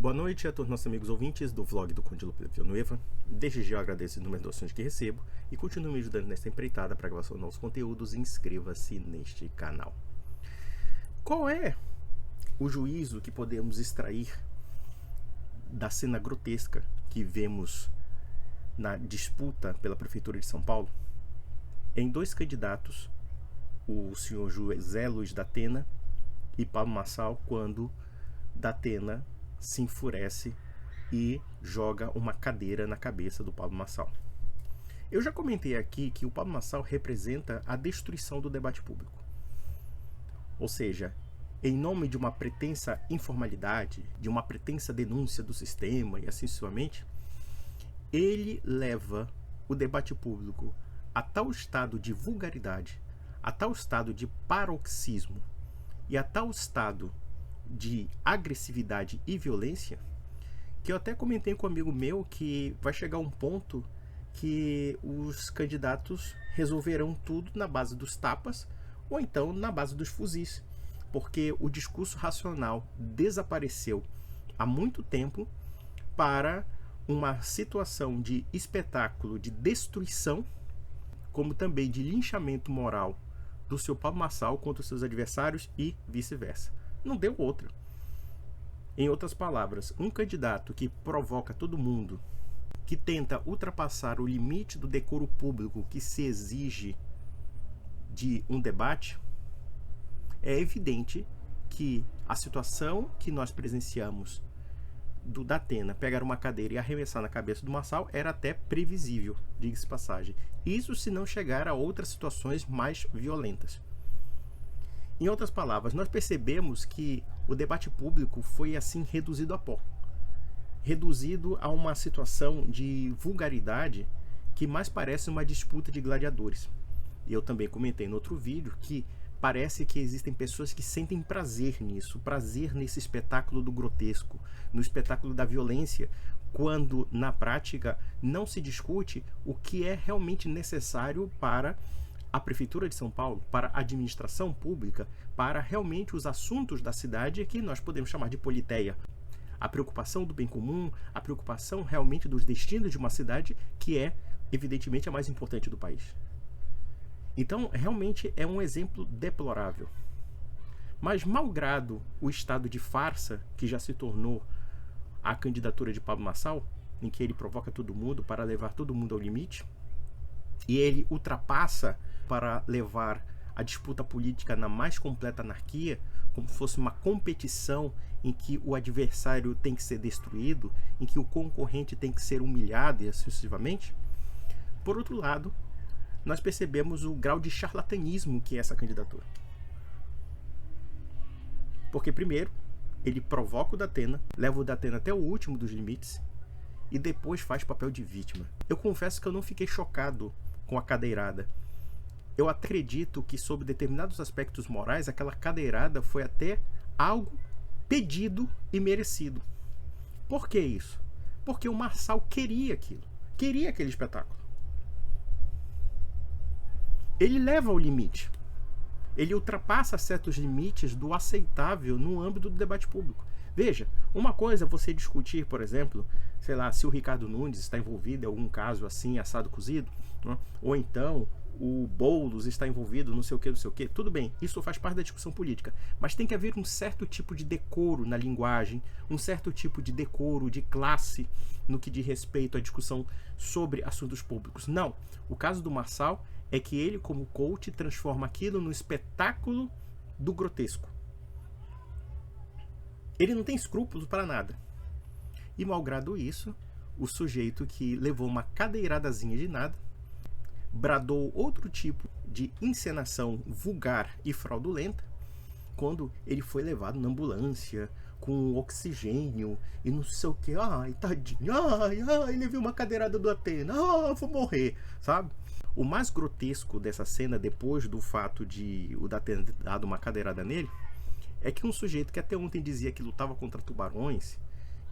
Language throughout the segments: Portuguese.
Boa noite a todos nossos amigos ouvintes do vlog do Conde Lope Villanueva. Desde já eu agradeço o número de doações que recebo e continue me ajudando nesta empreitada para a gravação de novos conteúdos e inscreva-se neste canal. Qual é o juízo que podemos extrair da cena grotesca que vemos na disputa pela Prefeitura de São Paulo? Em dois candidatos, o senhor José Luiz da Atena e Pablo Marçal, quando da Atena se enfurece e joga uma cadeira na cabeça do Pablo Marçal. Eu já comentei aqui que o Pablo Marçal representa a destruição do debate público. Ou seja, em nome de uma pretensa informalidade, de uma pretensa denúncia do sistema e assim sucessivamente, ele leva o debate público a tal estado de vulgaridade, a tal estado de paroxismo e a tal estado de agressividade e violência, que eu até comentei com um amigo meu que vai chegar um ponto que os candidatos resolverão tudo na base dos tapas ou então na base dos fuzis, porque o discurso racional desapareceu há muito tempo para uma situação de espetáculo de destruição, como também de linchamento moral do seu Pablo Marçal contra os seus adversários e vice-versa. Não deu outra. Em outras palavras, um candidato que provoca todo mundo, que tenta ultrapassar o limite do decoro público que se exige de um debate, é evidente que a situação que nós presenciamos do da Atena pegar uma cadeira e arremessar na cabeça do Marçal era até previsível, diga-se passagem. Isso se não chegar a outras situações mais violentas. Em outras palavras, nós percebemos que o debate público foi assim reduzido a pó. Reduzido a uma situação de vulgaridade que mais parece uma disputa de gladiadores. E eu também comentei no outro vídeo que parece que existem pessoas que sentem prazer nisso, prazer nesse espetáculo do grotesco, no espetáculo da violência, quando na prática não se discute o que é realmente necessário para a Prefeitura de São Paulo, para a administração pública, para realmente os assuntos da cidade que nós podemos chamar de politeia. A preocupação do bem comum, a preocupação realmente dos destinos de uma cidade que é, evidentemente, a mais importante do país. Então, realmente é um exemplo deplorável. Mas, malgrado o estado de farsa que já se tornou a candidatura de Pablo Marçal, em que ele provoca todo mundo para levar todo mundo ao limite, e ele ultrapassa para levar a disputa política na mais completa anarquia, como se fosse uma competição em que o adversário tem que ser destruído, em que o concorrente tem que ser humilhado e assim sucessivamente. Por outro lado, nós percebemos o grau de charlatanismo que é essa candidatura. Porque primeiro, ele provoca o da Atena, leva o da Atena até o último dos limites e depois faz papel de vítima. Eu confesso que eu não fiquei chocado com a cadeirada. Eu acredito que, sob determinados aspectos morais, aquela cadeirada foi até algo pedido e merecido. Por que isso? Porque o Marçal queria aquilo, queria aquele espetáculo. Ele leva ao limite. Ele ultrapassa certos limites do aceitável no âmbito do debate público. Veja, uma coisa é você discutir, por exemplo, sei lá, se o Ricardo Nunes está envolvido em algum caso assim, assado cozido, né? Ou então o Boulos está envolvido não sei o que, tudo bem, isso faz parte da discussão política, mas tem que haver um certo tipo de decoro na linguagem, um certo tipo de decoro, de classe, no que diz respeito à discussão sobre assuntos públicos. Não, o caso do Marçal é que ele, como coach, transforma aquilo no espetáculo do grotesco. Ele não tem escrúpulos para nada. E, malgrado isso, o sujeito que levou uma cadeiradazinha de nada, bradou outro tipo de encenação vulgar e fraudulenta, quando ele foi levado na ambulância, com oxigênio e não sei o que. Ai, tadinho, ai, ele viu uma cadeirada do Atena, vou morrer, sabe? O mais grotesco dessa cena, depois do fato de o Datena ter dado uma cadeirada nele, é que um sujeito que até ontem dizia que lutava contra tubarões,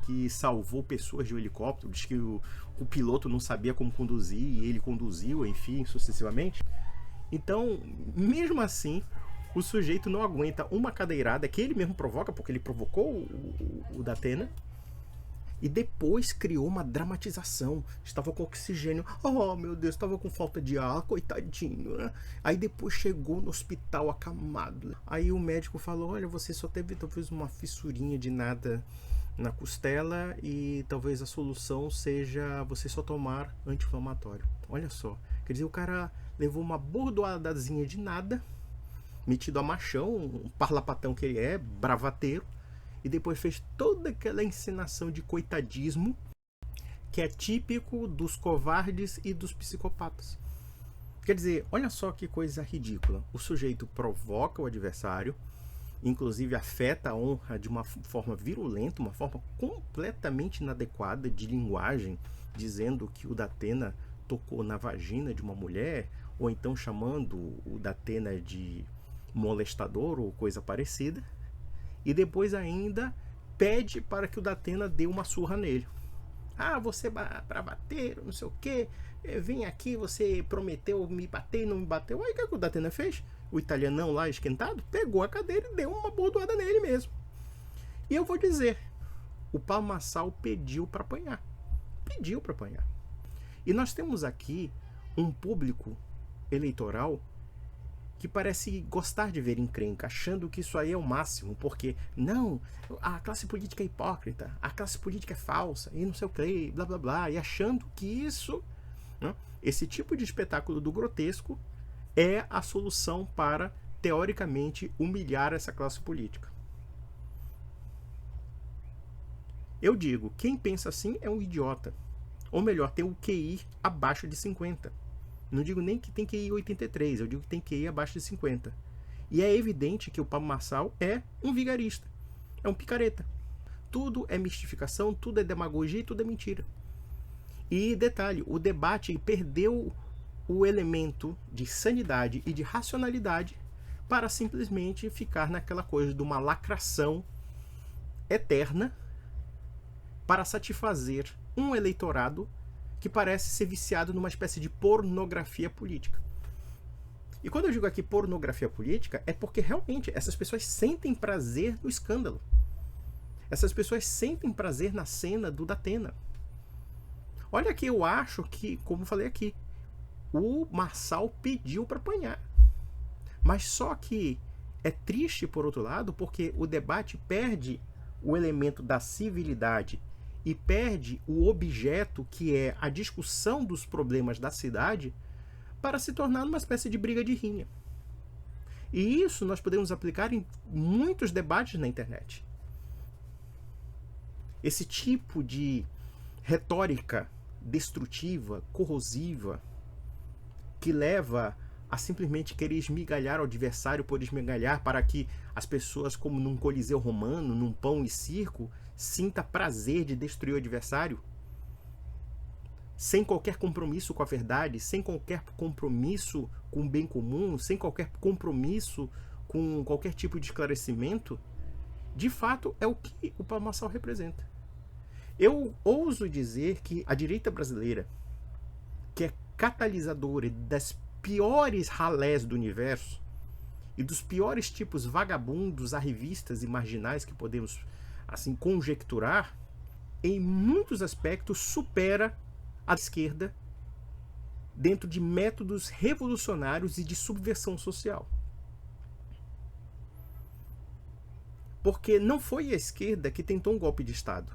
que salvou pessoas de um helicóptero, diz que o piloto não sabia como conduzir e ele conduziu, enfim, sucessivamente. Então, mesmo assim, o sujeito não aguenta uma cadeirada que ele mesmo provoca, porque ele provocou o Datena, E depois criou uma dramatização. Estava com oxigênio. Oh, meu Deus, estava com falta de ar, coitadinho, né? Aí depois chegou no hospital acamado. Aí o médico falou, olha, você só teve talvez uma fissurinha de nada na costela e talvez a solução seja você só tomar anti-inflamatório. Olha só. Quer dizer, o cara levou uma bordoadazinha de nada, metido a machão, um parlapatão que ele é, bravateiro, e depois fez toda aquela encenação de coitadismo que é típico dos covardes e dos psicopatas. Quer dizer, olha só que coisa ridícula. O sujeito provoca o adversário, inclusive afeta a honra de uma forma virulenta, uma forma completamente inadequada de linguagem, dizendo que o Datena tocou na vagina de uma mulher, ou então chamando o Datena de molestador ou coisa parecida. E depois ainda pede para que o Datena dê uma surra nele. Ah, você para bater, não sei o que, vem aqui, você prometeu me bater e não me bateu. Aí o que o Datena fez? O italianão lá esquentado pegou a cadeira e deu uma bordoada nele mesmo. E eu vou dizer, o Pablo Marçal pediu para apanhar. Pediu para apanhar. E nós temos aqui um público eleitoral que parece gostar de ver encrenca, achando que isso aí é o máximo, porque, não, a classe política é hipócrita, a classe política é falsa, e não sei o que, blá blá blá, e achando que isso, né, esse tipo de espetáculo do grotesco é a solução para, teoricamente, humilhar essa classe política. Eu digo, quem pensa assim é um idiota, ou melhor, tem o QI abaixo de 50. Não digo nem que tem QI 83, eu digo que tem QI abaixo de 50. E é evidente que o Pablo Marçal é um vigarista, é um picareta. Tudo é mistificação, tudo é demagogia e tudo é mentira. E detalhe, o debate perdeu o elemento de sanidade e de racionalidade para simplesmente ficar naquela coisa de uma lacração eterna para satisfazer um eleitorado que parece ser viciado numa espécie de pornografia política. E quando eu digo aqui pornografia política, é porque realmente essas pessoas sentem prazer no escândalo. Essas pessoas sentem prazer na cena do Datena. Olha que eu acho que, como falei aqui, o Marçal pediu para apanhar. Mas só que é triste, por outro lado, porque o debate perde o elemento da civilidade e perde o objeto, que é a discussão dos problemas da cidade, para se tornar uma espécie de briga de rinha. E isso nós podemos aplicar em muitos debates na internet. Esse tipo de retórica destrutiva, corrosiva, que leva a simplesmente querer esmigalhar o adversário por esmigalhar, para que as pessoas, como num coliseu romano, num pão e circo, sinta prazer de destruir o adversário, sem qualquer compromisso com a verdade, sem qualquer compromisso com o bem comum, sem qualquer compromisso com qualquer tipo de esclarecimento, de fato é o que o Pablo Marçal representa. Eu ouso dizer que a direita brasileira, que é catalisadora das piores ralés do universo e dos piores tipos vagabundos, arrivistas e marginais que podemos assim conjecturar, em muitos aspectos supera a esquerda dentro de métodos revolucionários e de subversão social. Porque não foi a esquerda que tentou um golpe de Estado.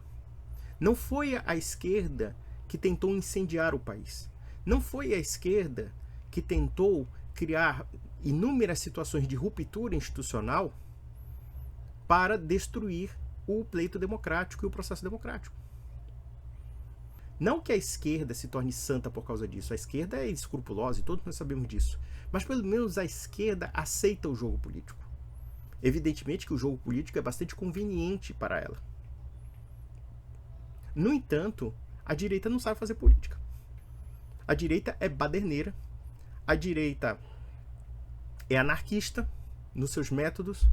Não foi a esquerda que tentou incendiar o país. Não foi a esquerda que tentou criar inúmeras situações de ruptura institucional para destruir o pleito democrático e o processo democrático. Não que a esquerda se torne santa por causa disso. A esquerda é escrupulosa e todos nós sabemos disso. Mas pelo menos a esquerda aceita o jogo político. Evidentemente que o jogo político é bastante conveniente para ela. No entanto, a direita não sabe fazer política. A direita é baderneira. A direita é anarquista nos seus métodos.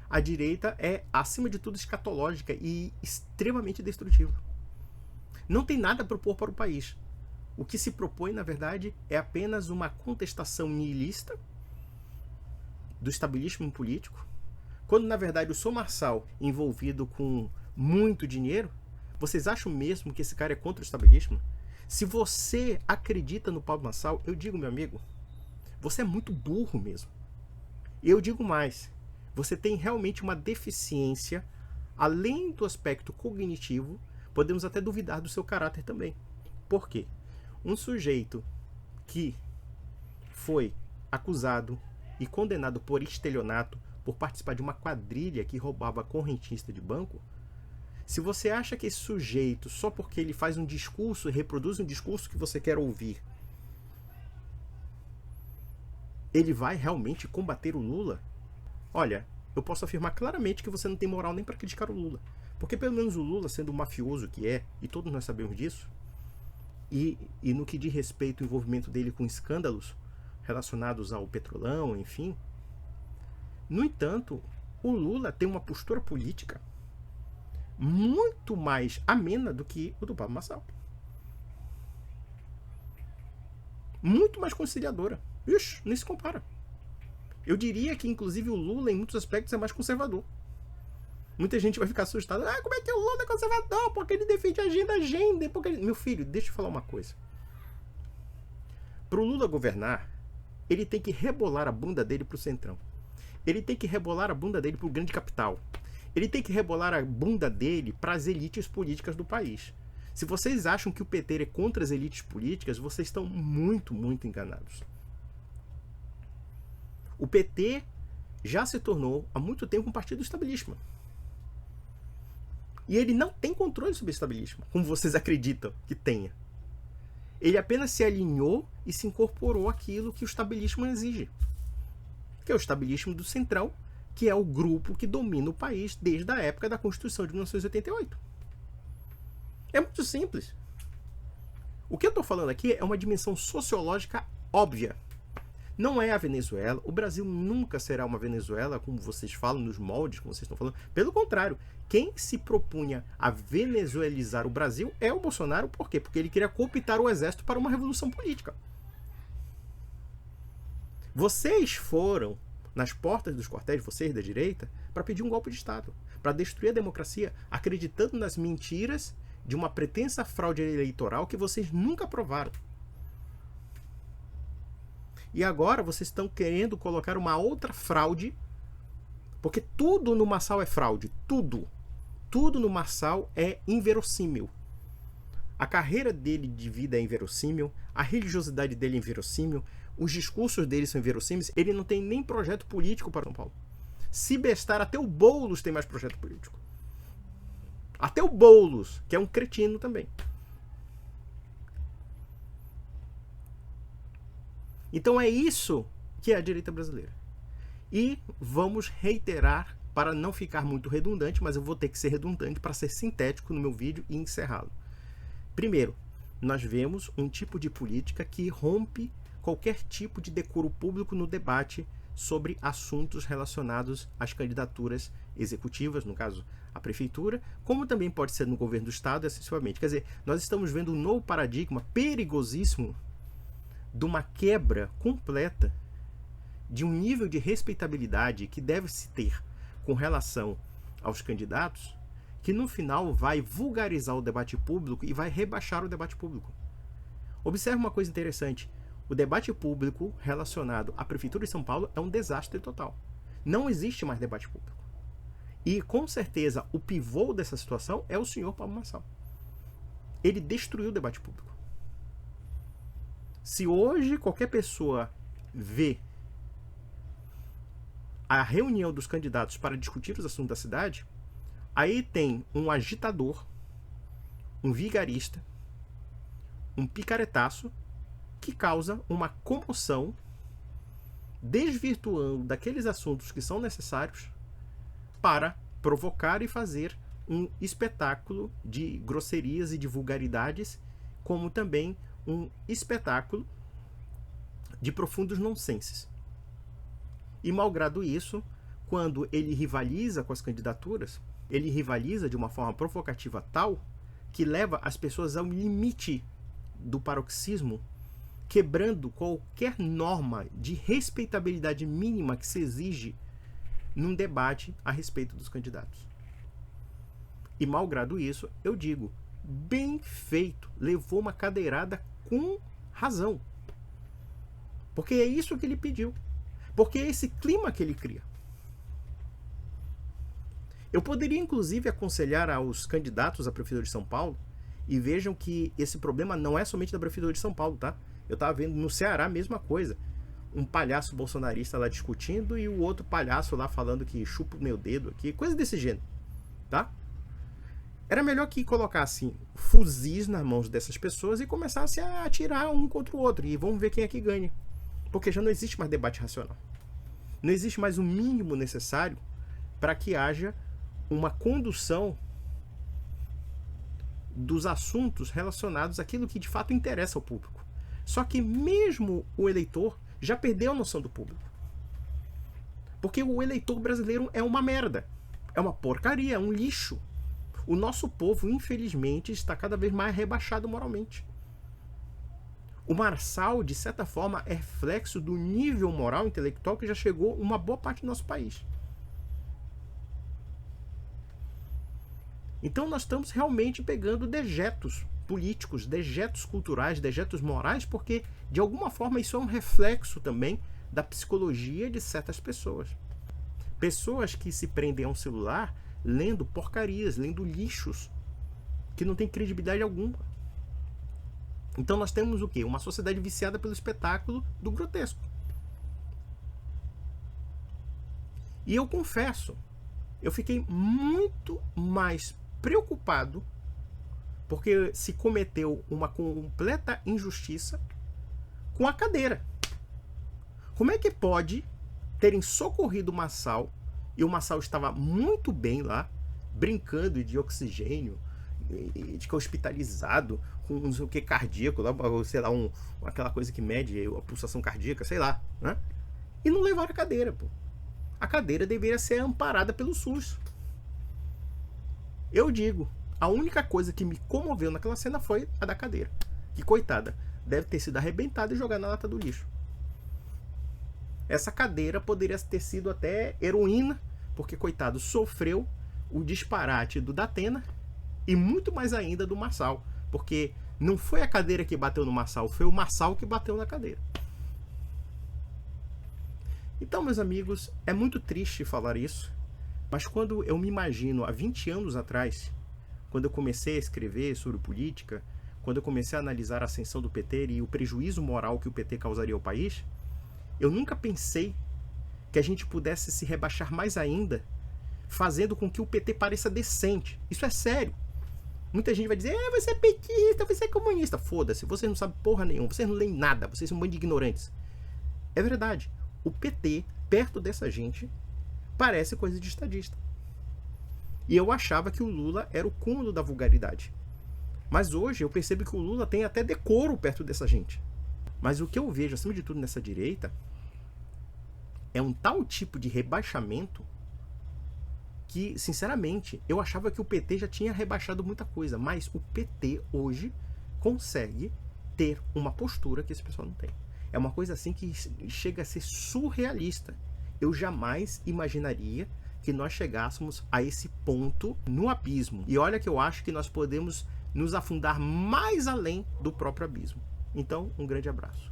A direita é, acima de tudo, escatológica e extremamente destrutiva. Não tem nada a propor para o país. O que se propõe, na verdade, é apenas uma contestação nihilista do estabelecimento político, quando, na verdade, o Sr. Marçal, envolvido com muito dinheiro, Vocês acham mesmo que esse cara é contra o estabelismo? Se você acredita no Pablo Marçal, eu digo, meu amigo, você é muito burro mesmo. Eu digo mais, você tem realmente uma deficiência, além do aspecto cognitivo, podemos até duvidar do seu caráter também. Por quê? Um sujeito que foi acusado e condenado por estelionato, por participar de uma quadrilha que roubava correntista de banco, se você acha que esse sujeito, só porque ele faz um discurso, reproduz um discurso que você quer ouvir, ele vai realmente combater o Lula? Olha, eu posso afirmar claramente que você não tem moral nem para criticar o Lula. Porque pelo menos o Lula, sendo o mafioso que é, e todos nós sabemos disso, e no que diz respeito ao envolvimento dele com escândalos relacionados ao petrolão, enfim. No entanto, o Lula tem uma postura política muito mais amena do que o do Pablo Marçal. Muito mais conciliadora. Ixi, nem se compara. Eu diria que, inclusive, o Lula, em muitos aspectos, é mais conservador. Muita gente vai ficar assustada. Ah, como é que o Lula é conservador? Porque ele defende agenda. Porque ele... Meu filho, deixa eu falar uma coisa. Para o Lula governar, ele tem que rebolar a bunda dele para o centrão. Ele tem que rebolar a bunda dele para o grande capital. Ele tem que rebolar a bunda dele para as elites políticas do país. Se vocês acham que o PT é contra as elites políticas, vocês estão muito, muito enganados. O PT já se tornou há muito tempo um partido estabelismo. E ele não tem controle sobre o estabelismo, como vocês acreditam que tenha. Ele apenas se alinhou e se incorporou àquilo que o estabelismo exige. Que é o estabelismo do Centrão, que é o grupo que domina o país desde a época da Constituição de 1988. É muito simples. O que eu estou falando aqui é uma dimensão sociológica óbvia. Não é a Venezuela. O Brasil nunca será uma Venezuela, como vocês falam, nos moldes, como vocês estão falando. Pelo contrário, quem se propunha a venezuelizar o Brasil é o Bolsonaro. Por quê? Porque ele queria cooptar o exército para uma revolução política. Vocês foram nas portas dos quartéis, vocês da direita, para pedir um golpe de Estado, para destruir a democracia, acreditando nas mentiras de uma pretensa fraude eleitoral que vocês nunca aprovaram. E agora vocês estão querendo colocar uma outra fraude, porque tudo no Marçal é fraude, tudo. Tudo no Marçal é inverossímil. A carreira dele de vida é inverossímil, a religiosidade dele é inverossímil, os discursos dele são inverossímeis, ele não tem nem projeto político para São Paulo. Se bestar, até o Boulos tem mais projeto político. Até o Boulos, que é um cretino também. Então é isso que é a direita brasileira. E vamos reiterar, para não ficar muito redundante, mas eu vou ter que ser redundante para ser sintético no meu vídeo e encerrá-lo. Primeiro, nós vemos um tipo de política que rompe qualquer tipo de decoro público no debate sobre assuntos relacionados às candidaturas executivas, no caso a prefeitura, como também pode ser no governo do estado e excessivamente. Quer dizer, nós estamos vendo um novo paradigma perigosíssimo de uma quebra completa de um nível de respeitabilidade que deve se ter com relação aos candidatos, que no final vai vulgarizar o debate público e vai rebaixar o debate público. Observe uma coisa interessante. O debate público relacionado à Prefeitura de São Paulo é um desastre total. Não existe mais debate público. E, com certeza, o pivô dessa situação é o senhor Pablo Marçal. Ele destruiu o debate público. Se hoje qualquer pessoa vê a reunião dos candidatos para discutir os assuntos da cidade, aí tem um agitador, um vigarista, um picaretaço, que causa uma comoção, desvirtuando daqueles assuntos que são necessários para provocar e fazer um espetáculo de grosserias e de vulgaridades, como também um espetáculo de profundos nonsenses. E malgrado isso, quando ele rivaliza com as candidaturas, ele rivaliza de uma forma provocativa tal que leva as pessoas ao limite do paroxismo, quebrando qualquer norma de respeitabilidade mínima que se exige num debate a respeito dos candidatos. E malgrado isso, eu digo, bem feito, levou uma cadeirada com razão. Porque é isso que ele pediu. Porque é esse clima que ele cria. Eu poderia, inclusive, aconselhar aos candidatos à Prefeitura de São Paulo, e vejam que esse problema não é somente da Prefeitura de São Paulo, tá? Eu estava vendo no Ceará a mesma coisa. Um palhaço bolsonarista lá discutindo e o outro palhaço lá falando que chupa o meu dedo aqui, coisa desse gênero, tá? Era melhor que colocassem fuzis nas mãos dessas pessoas e começassem a atirar um contra o outro. E vamos ver quem é que ganha. Porque já não existe mais debate racional. Não existe mais o mínimo necessário para que haja uma condução dos assuntos relacionados àquilo que de fato interessa ao público. Só que mesmo o eleitor já perdeu a noção do público. Porque o eleitor brasileiro é uma merda. É uma porcaria, é um lixo. O nosso povo, infelizmente, está cada vez mais rebaixado moralmente. O Marçal, de certa forma, é reflexo do nível moral e intelectual que já chegou uma boa parte do nosso país. Então nós estamos realmente pegando dejetos políticos, dejetos culturais, dejetos morais, porque de alguma forma isso é um reflexo também da psicologia de certas pessoas. Pessoas que se prendem a um celular lendo porcarias, lendo lixos, que não tem credibilidade alguma. Então nós temos o quê? Uma sociedade viciada pelo espetáculo do grotesco. E eu confesso, eu fiquei muito mais preocupado porque se cometeu uma completa injustiça com a cadeira. Como é que pode terem socorrido o Marçal e o Marçal estava muito bem lá, brincando de oxigênio, de que é hospitalizado, com não sei o que cardíaco, lá, sei lá, aquela coisa que mede a pulsação cardíaca, sei lá, né? E não levaram a cadeira, pô. A cadeira deveria ser amparada pelo SUS. Eu digo, a única coisa que me comoveu naquela cena foi a da cadeira. Que, coitada, deve ter sido arrebentada e jogada na lata do lixo. Essa cadeira poderia ter sido até heroína, porque, coitado, sofreu o disparate do Datena e muito mais ainda do Marçal, porque não foi a cadeira que bateu no Marçal, foi o Marçal que bateu na cadeira. Então, meus amigos, é muito triste falar isso, mas quando eu me imagino há 20 anos atrás, quando eu comecei a escrever sobre política, quando eu comecei a analisar a ascensão do PT e o prejuízo moral que o PT causaria ao país, eu nunca pensei que a gente pudesse se rebaixar mais ainda, fazendo com que o PT pareça decente. Isso é sério. Muita gente vai dizer, você é petista, você é comunista. Foda-se, vocês não sabem porra nenhuma, vocês não leem nada, vocês são um bando de ignorantes. É verdade. O PT, perto dessa gente, parece coisa de estadista. E eu achava que o Lula era o cúmulo da vulgaridade. Mas hoje eu percebo que o Lula tem até decoro perto dessa gente. Mas o que eu vejo, acima de tudo, nessa direita é um tal tipo de rebaixamento que, sinceramente, eu achava que o PT já tinha rebaixado muita coisa, mas o PT hoje consegue ter uma postura que esse pessoal não tem. É uma coisa assim que chega a ser surrealista. Eu jamais imaginaria que nós chegássemos a esse ponto no abismo. E olha que eu acho que nós podemos nos afundar mais além do próprio abismo. Então, um grande abraço.